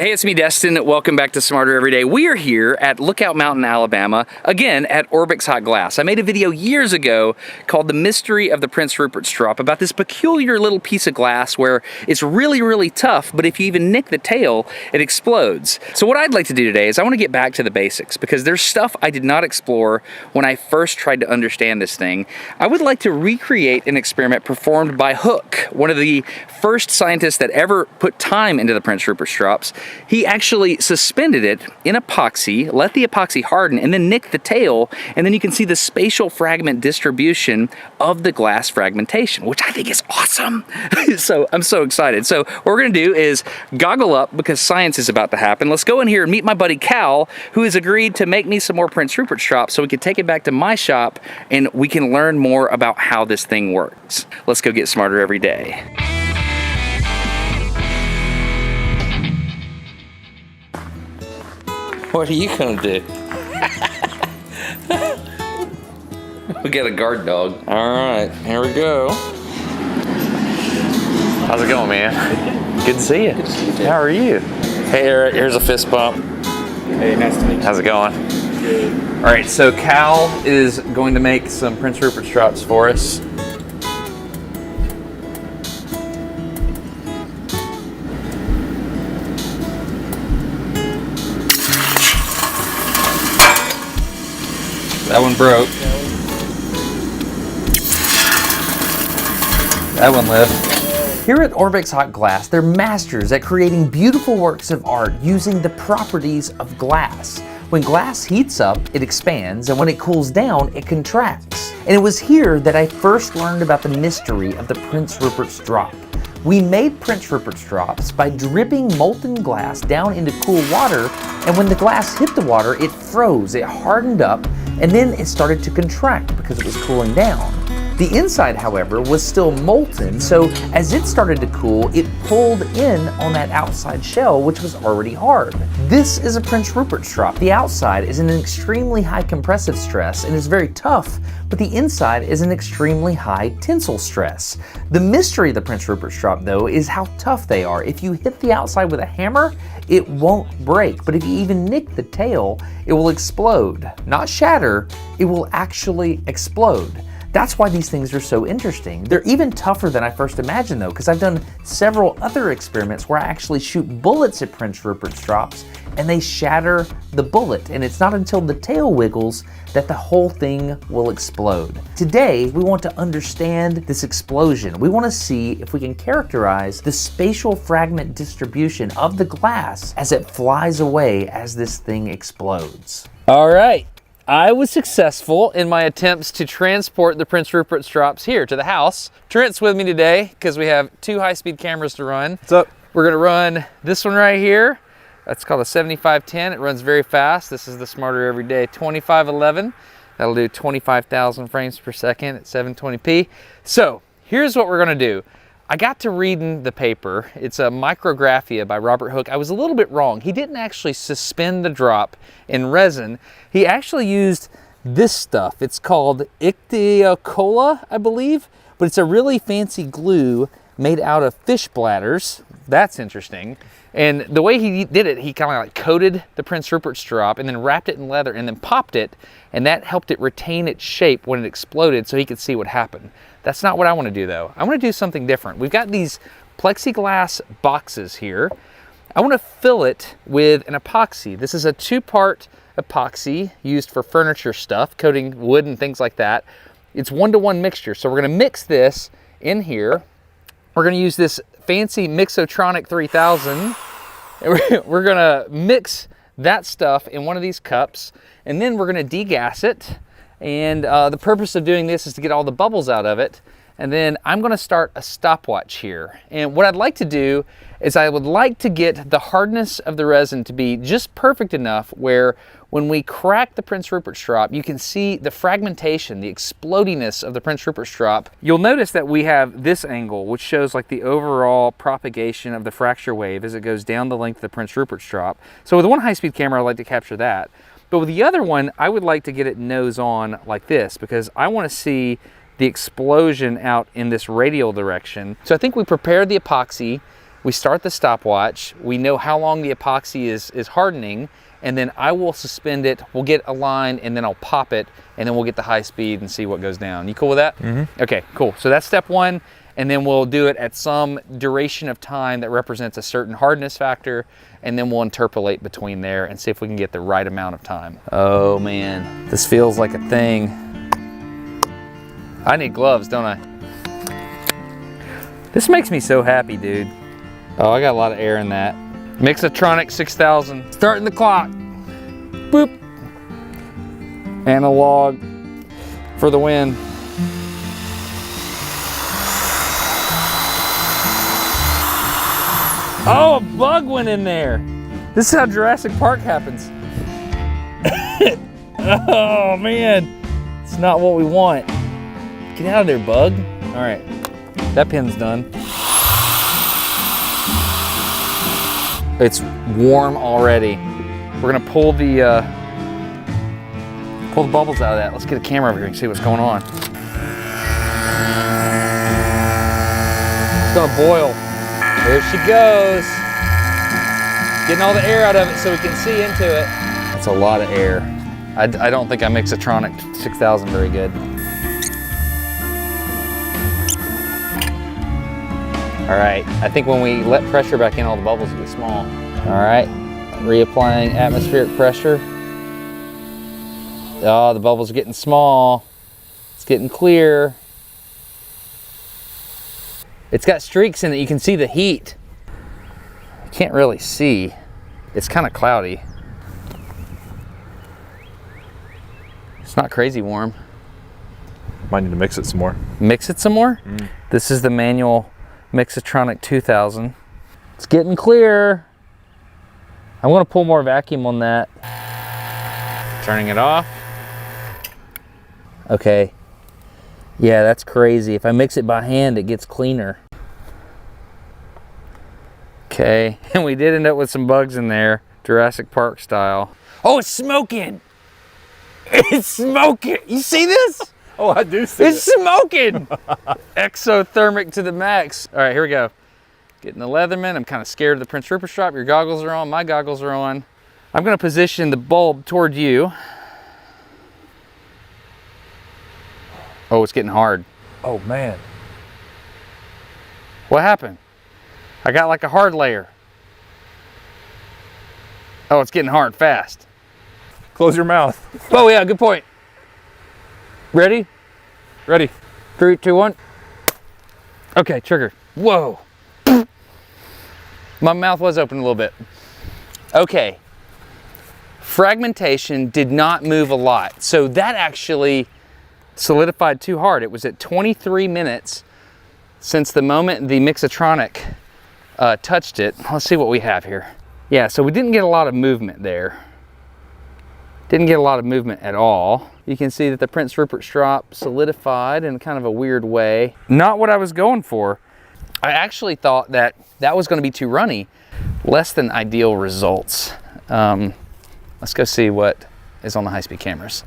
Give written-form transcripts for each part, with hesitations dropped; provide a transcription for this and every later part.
Hey, it's me, Destin. Welcome back to Smarter Everyday. We are here at Lookout Mountain, Alabama, again at Orbix Hot Glass. I made a video years ago called The Mystery of the Prince Rupert Strop about this peculiar little piece of glass where it's really, really tough, but if you even nick the tail, it explodes. So what I'd like to do today is I want to get back to the basics because there's stuff I did not explore when I first tried to understand this thing. I would like to recreate an experiment performed by Hook, one of the first scientists that ever put time into the Prince Rupert Strops. He actually suspended it in epoxy, let the epoxy harden, and then nicked the tail, and then you can see the spatial fragment distribution of the glass fragmentation, which I think is awesome. So I'm so excited. So what we're gonna do is goggle up because science is about to happen. Let's go in here and meet my buddy Cal, who has agreed to make me some more Prince Rupert Strops so we can take it back to my shop and we can learn more about how this thing works. Let's go get smarter every day. What are you gonna do? We got a guard dog. All right, here we go. How's it going, man? Good to see you. Good to see you too. How are you? Hey, Eric, here's a fist bump. Hey, nice to meet you. How's it going? Good. All right, so Cal is going to make some Prince Rupert Strops for us. That one broke. That one lived. Here at Orbix Hot Glass, they're masters at creating beautiful works of art using the properties of glass. When glass heats up, it expands, and when it cools down, it contracts. And it was here that I first learned about the mystery of the Prince Rupert Strop. We made Prince Rupert Strops by dripping molten glass down into cool water, and when the glass hit the water, it froze, it hardened up, and then it started to contract because it was cooling down. The inside, however, was still molten, so as it started to cool, it pulled in on that outside shell, which was already hard. This is a Prince Rupert Strop. The outside is an extremely high compressive stress and is very tough, but the inside is an extremely high tensile stress. The mystery of the Prince Rupert Strop, though, is how tough they are. If you hit the outside with a hammer, it won't break, but if you even nick the tail, it will explode. Not shatter, it will actually explode. That's why these things are so interesting. They're even tougher than I first imagined though, because I've done several other experiments where I actually shoot bullets at Prince Rupert Strops and they shatter the bullet. And it's not until the tail wiggles that the whole thing will explode. Today, we want to understand this explosion. We want to see if we can characterize the spatial fragment distribution of the glass as it flies away as this thing explodes. All right. I was successful in my attempts to transport the Prince Rupert Strops here to the house. Trent's with me today because we have two high-speed cameras to run. What's up? We're gonna run this one right here. That's called a 7510. It runs very fast. This is the Smarter Everyday 2511. That'll do 25,000 frames per second at 720p. So here's what we're gonna do. I got to reading the paper. It's a Micrographia by Robert Hooke. I was a little bit wrong. He didn't actually suspend the drop in resin. He actually used this stuff. It's called Ichthyocola, I believe, but it's a really fancy glue made out of fish bladders. That's interesting. And the way he did it, he kind of like coated the Prince Rupert Strop and then wrapped it in leather and then popped it, and that helped it retain its shape when it exploded so he could see what happened. That's not what I want to do though. I want to do something different. We've got these plexiglass boxes here. I want to fill it with an epoxy. This is a two-part epoxy used for furniture stuff, coating wood and things like that. It's 1-to-1 mixture. So we're going to mix this in here. We're going to use this fancy Mixotronic 3000. We're going to mix that stuff in one of these cups, and then we're going to degas it. And the purpose of doing this is to get all the bubbles out of it. And then I'm gonna start a stopwatch here. And what I'd like to do is I would like to get the hardness of the resin to be just perfect enough where when we crack the Prince Rupert Strop, you can see the fragmentation, the explodiness of the Prince Rupert Strop. You'll notice that we have this angle, which shows like the overall propagation of the fracture wave as it goes down the length of the Prince Rupert Strop. So with one high-speed camera, I'd like to capture that. But with the other one, I would like to get it nose on like this because I want to see the explosion out in this radial direction. So I think we prepared the epoxy. we start the stopwatch, we know how long the epoxy is hardening, and then I will suspend it, we'll get a line, and then I'll pop it, and then we'll get the high speed and see what goes down. You cool with that? Mm-hmm. Okay, cool. So that's step one, and then we'll do it at some duration of time that represents a certain hardness factor, and then we'll interpolate between there and see if we can get the right amount of time. Oh man, this feels like a thing. I need gloves, don't I? This makes me so happy, dude. Oh, I got a lot of air in that. Mixotronic 6000, starting the clock. Boop. Analog for the win. Oh, a bug went in there. This is how Jurassic Park happens. Oh man, it's not what we want. Get out of there, bug. All right, that pin's done. It's warm already. We're gonna pull the bubbles out of that. Let's get a camera over here and see what's going on. It's gonna boil. There she goes. Getting all the air out of it so we can see into it. That's a lot of air. I don't think I Mixotronic 6000 very good. All right, I think when we let pressure back in, all the bubbles get small. All right, reapplying atmospheric pressure. Oh, the bubbles are getting small. It's getting clear. It's got streaks in it, you can see the heat. You can't really see. It's kind of cloudy. It's not crazy warm. Might need to mix it some more. Mix it some more? Mm. This is the manual Mixotronic 2000. It's getting clear. I'm gonna pull more vacuum on that. Turning it off. Okay. Yeah, that's crazy. If I mix it by hand, it gets cleaner. Okay, and we did end up with some bugs in there, Jurassic Park style. Oh, it's smoking! It's smoking! You see this? Oh, I do see it's smoking! Exothermic to the max. All right, here we go. Getting the Leatherman. I'm kind of scared of the Prince Rupert strap. Your goggles are on, my goggles are on. I'm gonna position the bulb toward you. Oh, it's getting hard. Oh man. What happened? I got like a hard layer. Oh, it's getting hard fast. Close your mouth. Oh yeah, good point. Ready? Ready. 3, 2, 1. Okay, trigger. Whoa. My mouth was open a little bit. Okay. Fragmentation did not move a lot. So that actually solidified too hard. It was at 23 minutes since the moment the Mixotronic touched it. Let's see what we have here. Yeah, so we didn't get a lot of movement there. Didn't get a lot of movement at all. You can see that the Prince Rupert strap solidified in kind of a weird way. Not what I was going for. I actually thought that that was going to be too runny. Less than ideal results. Let's go see what is on the high-speed cameras.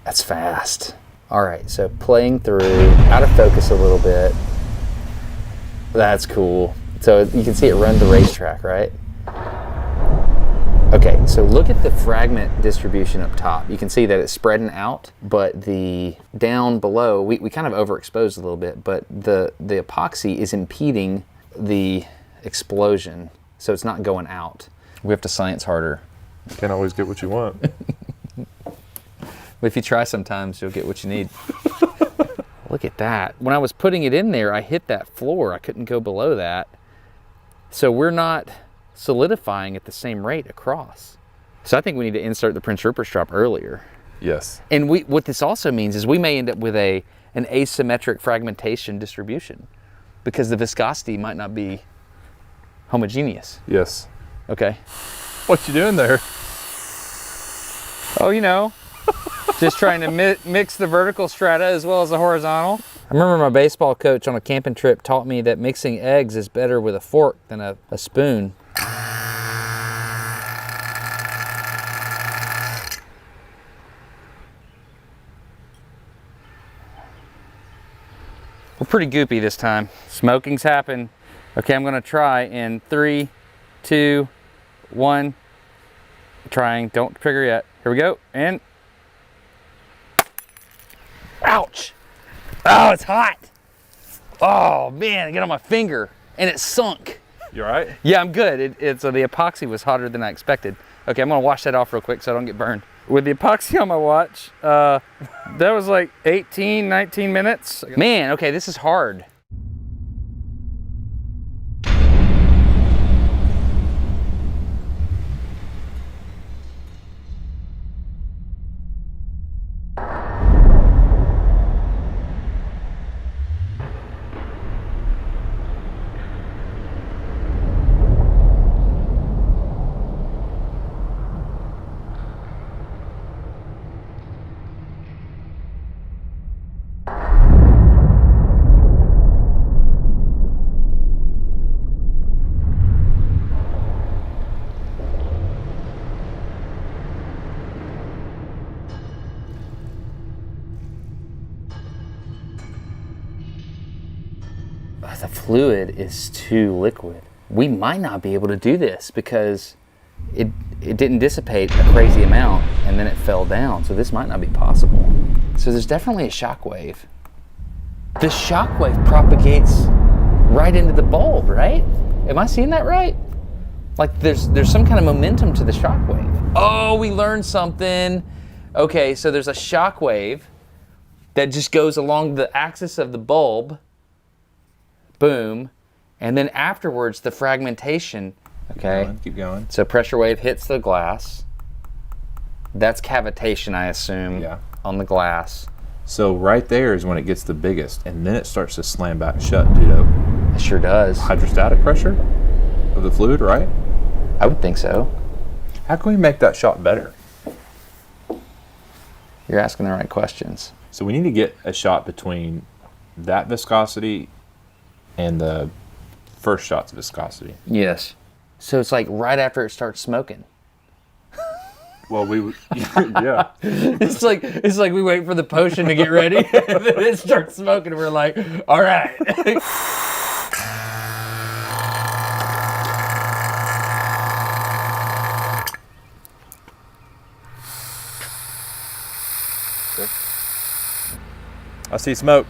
That's fast. All right, so playing through, out of focus a little bit. That's cool. So you can see it run the racetrack, right? Okay, so look at the fragment distribution up top. You can see that it's spreading out, but the down below, we kind of overexposed a little bit, but the epoxy is impeding the explosion, so it's not going out. We have to science harder. You can't always get what you want. If you try sometimes, you'll get what you need. Look at that. When I was putting it in there, I hit that floor. I couldn't go below that. So we're not solidifying at the same rate across. So I think we need to insert the Prince Rupert strap earlier. Yes. And what this also means is we may end up with an asymmetric fragmentation distribution because the viscosity might not be homogeneous. Yes. Okay. What you doing there? Oh, you know, Just trying to mix the vertical strata as well as the horizontal. I remember my baseball coach on a camping trip taught me that mixing eggs is better with a fork than a spoon. We're pretty goopy this time. Smoking's happened. Okay, I'm gonna try in 3, 2, 1. Trying, don't trigger yet. Here we go, and ouch! Oh, it's hot. Oh man, I got on my finger and it sunk. You all right? Yeah, I'm good. So the epoxy was hotter than I expected. Okay, I'm gonna wash that off real quick so I don't get burned. With the epoxy on my watch, that was like 18, 19 minutes. Man, okay, this is hard. The fluid is too liquid. We might not be able to do this because it didn't dissipate a crazy amount and then it fell down. So this might not be possible. So there's definitely a shock wave. The shock wave propagates right into the bulb, right? Am I seeing that right? Like there's some kind of momentum to the shock wave. Oh, we learned something. Okay, so there's a shock wave that just goes along the axis of the bulb. Boom, and then afterwards the fragmentation. Okay, Keep going. So pressure wave hits the glass. That's cavitation, I assume. Yeah. On the glass. So right there is when it gets the biggest, and then it starts to slam back shut due to It sure does. hydrostatic pressure of the fluid, right? I would think so. How can we make that shot better? You're asking the right questions. So we need to get a shot between that viscosity and the first shot's viscosity. Yes. So it's like right after it starts smoking. Well, yeah. It's like we wait for the potion to get ready, and then it starts smoking, and we're like, all right. I see smoke.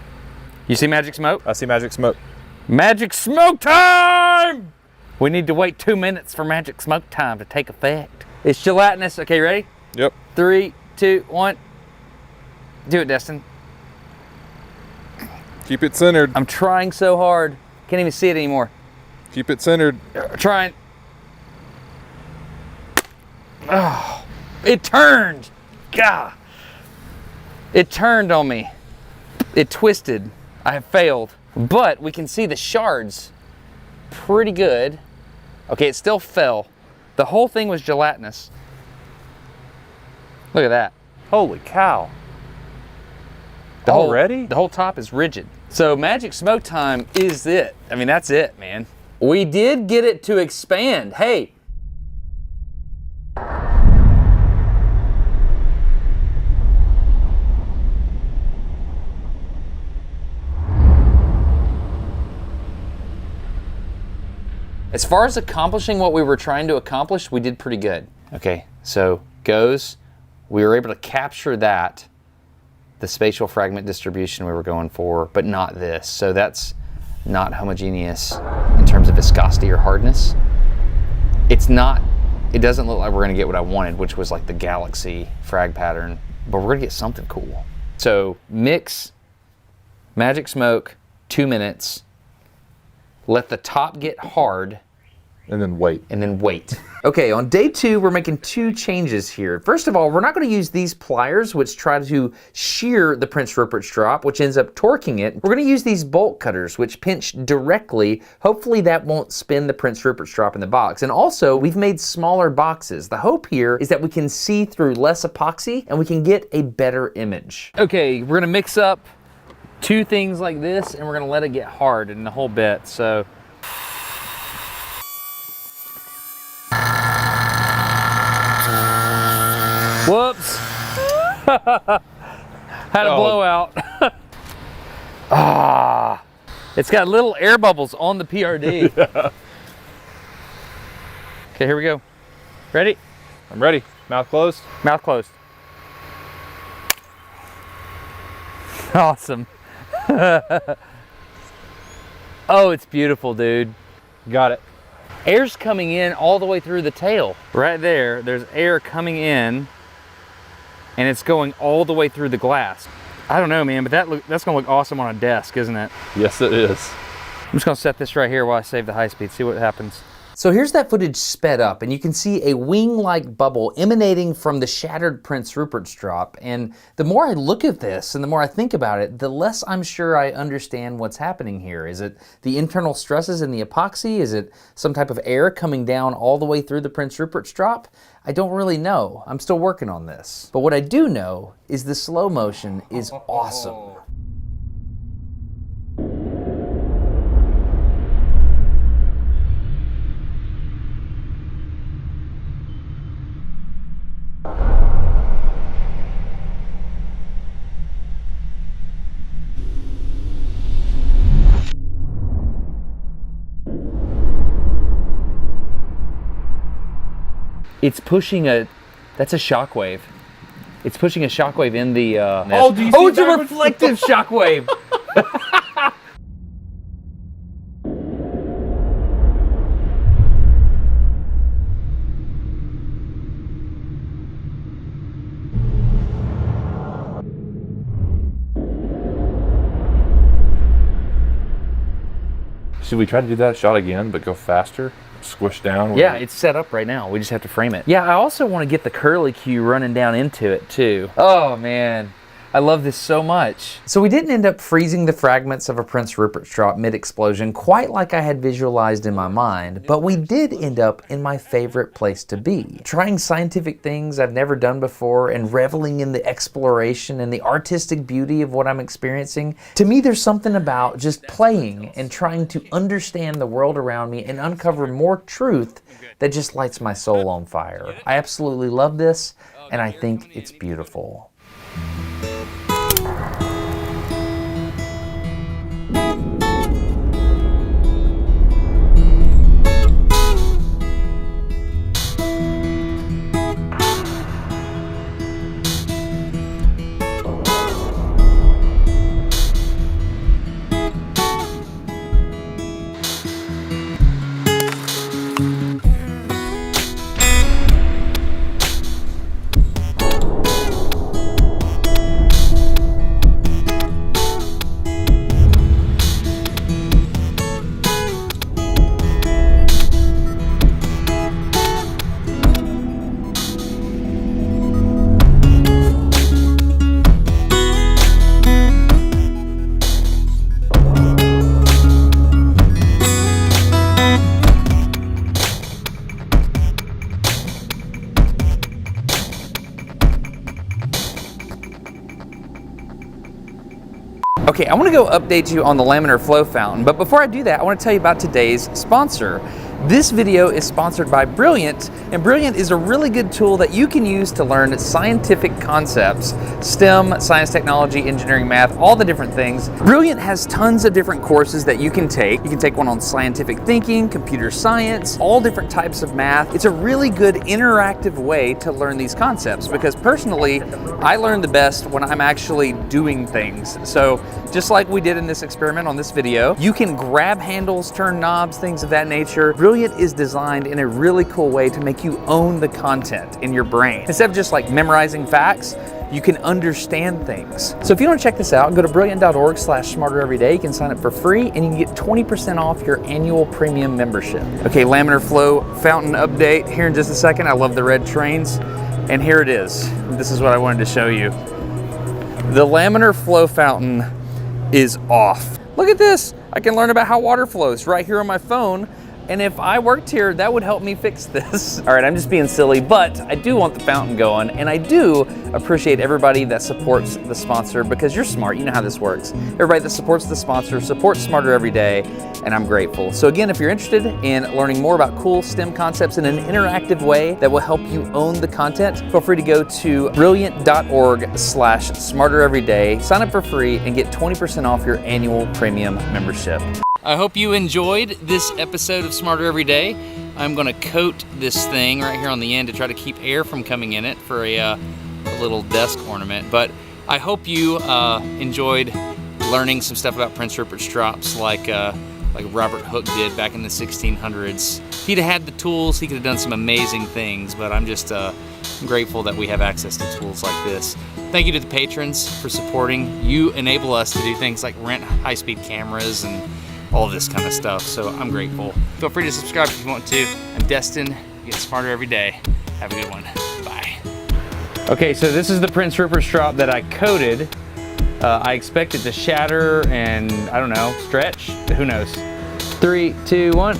You see magic smoke? I see magic smoke. Magic smoke time! We need to wait 2 minutes for magic smoke time to take effect. It's gelatinous. Okay, ready? Yep. 3, 2, 1. Do it, Destin. Keep it centered. I'm trying so hard. Can't even see it anymore. Keep it centered. Trying. Oh, it turned. God. It turned on me. It twisted. I have failed. But we can see the shards pretty good. Okay, it still fell. The whole thing was gelatinous. Look at that. Holy cow. The Already? The whole top is rigid. So magic smoke time is it. I mean, that's it, man. We did get it to expand. Hey. As far as accomplishing what we were trying to accomplish, we did pretty good. Okay, so goes, we were able to capture that, the spatial fragment distribution we were going for, but not this. So that's not homogeneous in terms of viscosity or hardness. It doesn't look like we're gonna get what I wanted, which was like the galaxy frag pattern, but we're gonna get something cool. So mix, magic smoke, 2 minutes, let the top get hard, And then wait. And then wait. Okay, on day 2, we're making 2 changes here. First of all, we're not going to use these pliers, which try to shear the Prince Rupert strop, which ends up torquing it. We're going to use these bolt cutters, which pinch directly. Hopefully that won't spin the Prince Rupert strop in the box. And also, we've made smaller boxes. The hope here is that we can see through less epoxy and we can get a better image. Okay, we're going to mix up 2 things like this, and we're going to let it get hard in the whole bit. So. Whoops. Had a blowout. It's got little air bubbles on the PRD. Yeah. Okay, here we go. Ready? I'm ready. Mouth closed? Mouth closed. Awesome. Oh, it's beautiful, dude. Got it. Air's coming in all the way through the tail. Right there, there's air coming in, and it's going all the way through the glass. I don't know, man, but that's gonna look awesome on a desk, isn't it? Yes, it is. I'm just gonna set this right here while I save the high speed, see what happens. So here's that footage sped up, and you can see a wing-like bubble emanating from the shattered Prince Rupert strop. And the more I look at this and the more I think about it, the less I'm sure I understand what's happening here. Is it the internal stresses in the epoxy? Is it some type of air coming down all the way through the Prince Rupert strop? I don't really know. I'm still working on this. But what I do know is the slow motion is awesome. It's pushing that's a shockwave. It's pushing a shockwave in the, do you see it's a reflective shockwave. Should we try to do that shot again, but go faster? Squish down? Yeah, it's set up right now. We just have to frame it. Yeah, I also want to get the curly Q running down into it too. Oh man, I love this so much. So we didn't end up freezing the fragments of a Prince Rupert strop mid-explosion quite like I had visualized in my mind, but we did end up in my favorite place to be. Trying scientific things I've never done before and reveling in the exploration and the artistic beauty of what I'm experiencing. To me, there's something about just playing and trying to understand the world around me and uncover more truth that just lights my soul on fire. I absolutely love this, and I think it's beautiful. Okay, I want to go update you on the laminar flow fountain, but before I do that, I want to tell you about today's sponsor. This video is sponsored by Brilliant, and Brilliant is a really good tool that you can use to learn scientific concepts, STEM, science, technology, engineering, math, all the different things. Brilliant has tons of different courses that you can take. You can take one on scientific thinking, computer science, all different types of math. It's a really good interactive way to learn these concepts because personally, I learn the best when I'm actually doing things. So just like we did in this experiment on this video, you can grab handles, turn knobs, things of that nature. Brilliant is designed in a really cool way to make you own the content in your brain. Instead of just like memorizing facts, you can understand things. So if you want to check this out, go to brilliant.org/smartereveryday. You can sign up for free and you can get 20% off your annual premium membership. Okay, laminar flow fountain update here in just a second. I love the red trains. And here it is. This is what I wanted to show you. The laminar flow fountain is off. Look at this. I can learn about how water flows right here on my phone. And if I worked here, that would help me fix this. All right, I'm just being silly, but I do want the fountain going, and I do appreciate everybody that supports the sponsor, because you're smart, you know how this works. Everybody that supports the sponsor supports Smarter Every Day, and I'm grateful. So again, if you're interested in learning more about cool STEM concepts in an interactive way that will help you own the content, feel free to go to brilliant.org/smartereveryday, sign up for free, and get 20% off your annual premium membership. I hope you enjoyed this episode of Smarter Every Day. I'm gonna coat this thing right here on the end to try to keep air from coming in it for a little desk ornament. But I hope you enjoyed learning some stuff about Prince Rupert strops like Robert Hooke did back in the 1600s. If he'd have had the tools, he could have done some amazing things, but I'm just grateful that we have access to tools like this. Thank you to the patrons for supporting. You enable us to do things like rent high-speed cameras and all this kind of stuff, so I'm grateful. Feel free to subscribe if you want to. I'm Destin. You get smarter every day. Have a good one. Bye. Okay, so this is the Prince Rupert strop that I coated. I expect it to shatter and, I don't know, stretch? Who knows? 3, 2, 1.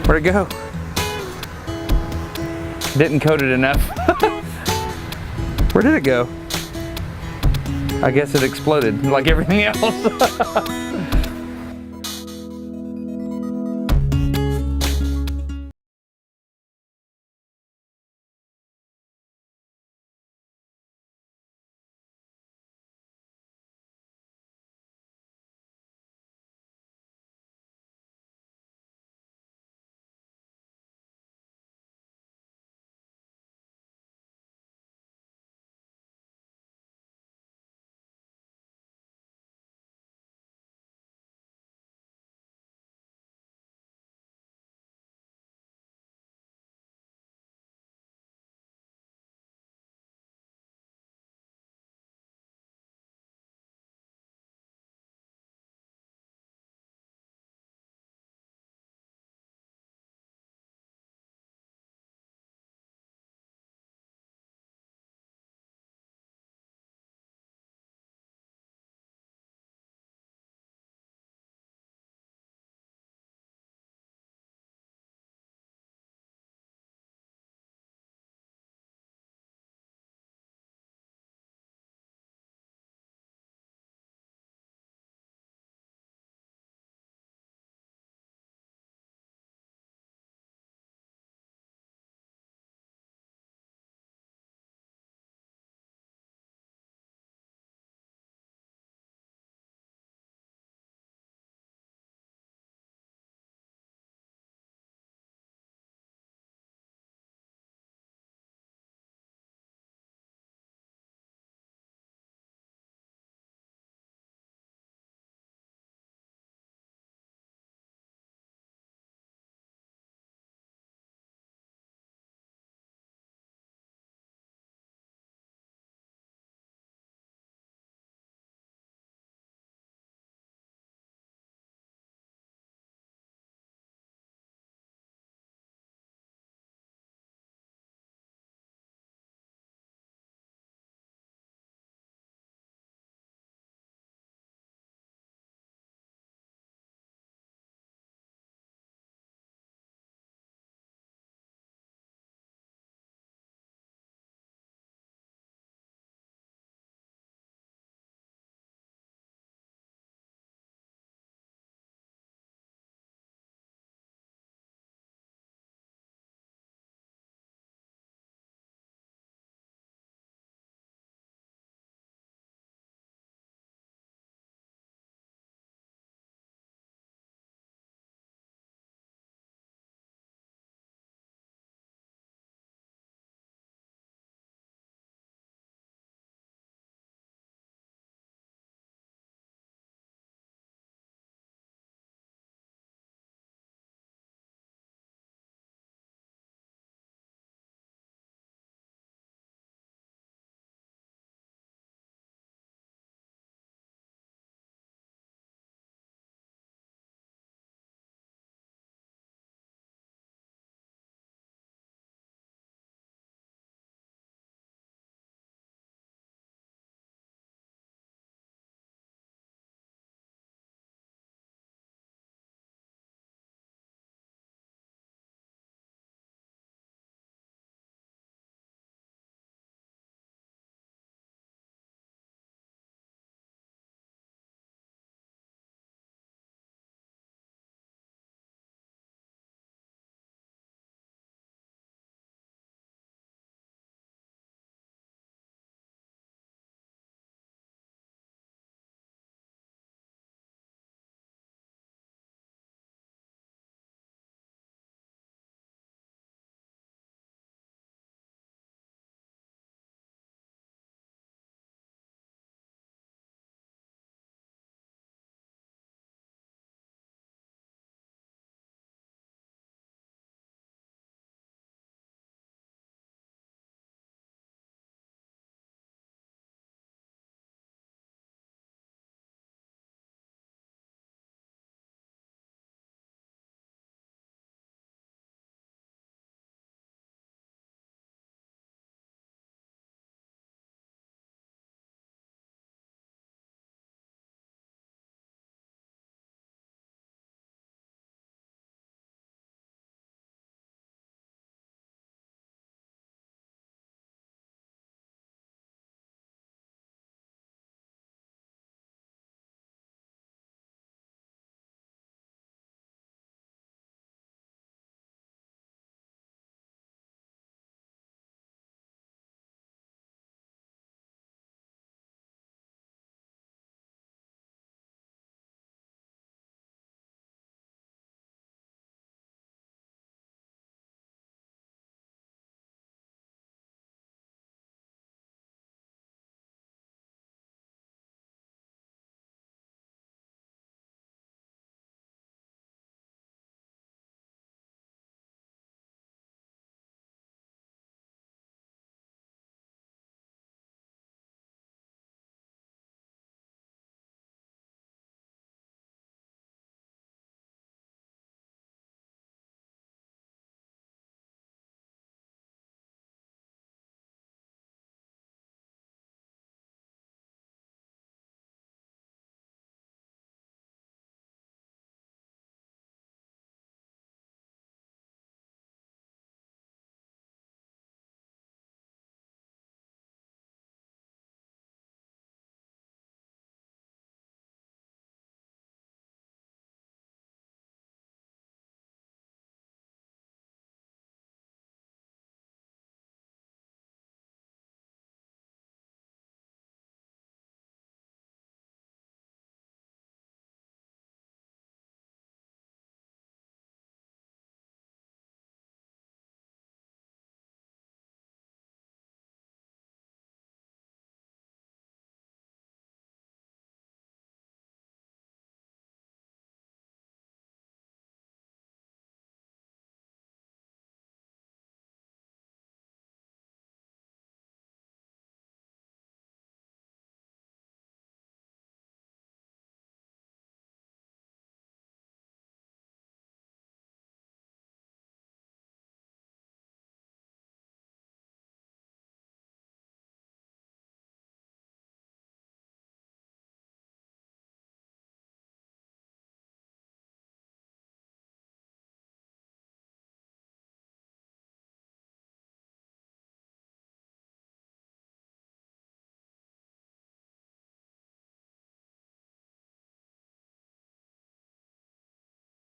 Where'd it go? Didn't coat it enough. Where did it go? I guess it exploded like everything else.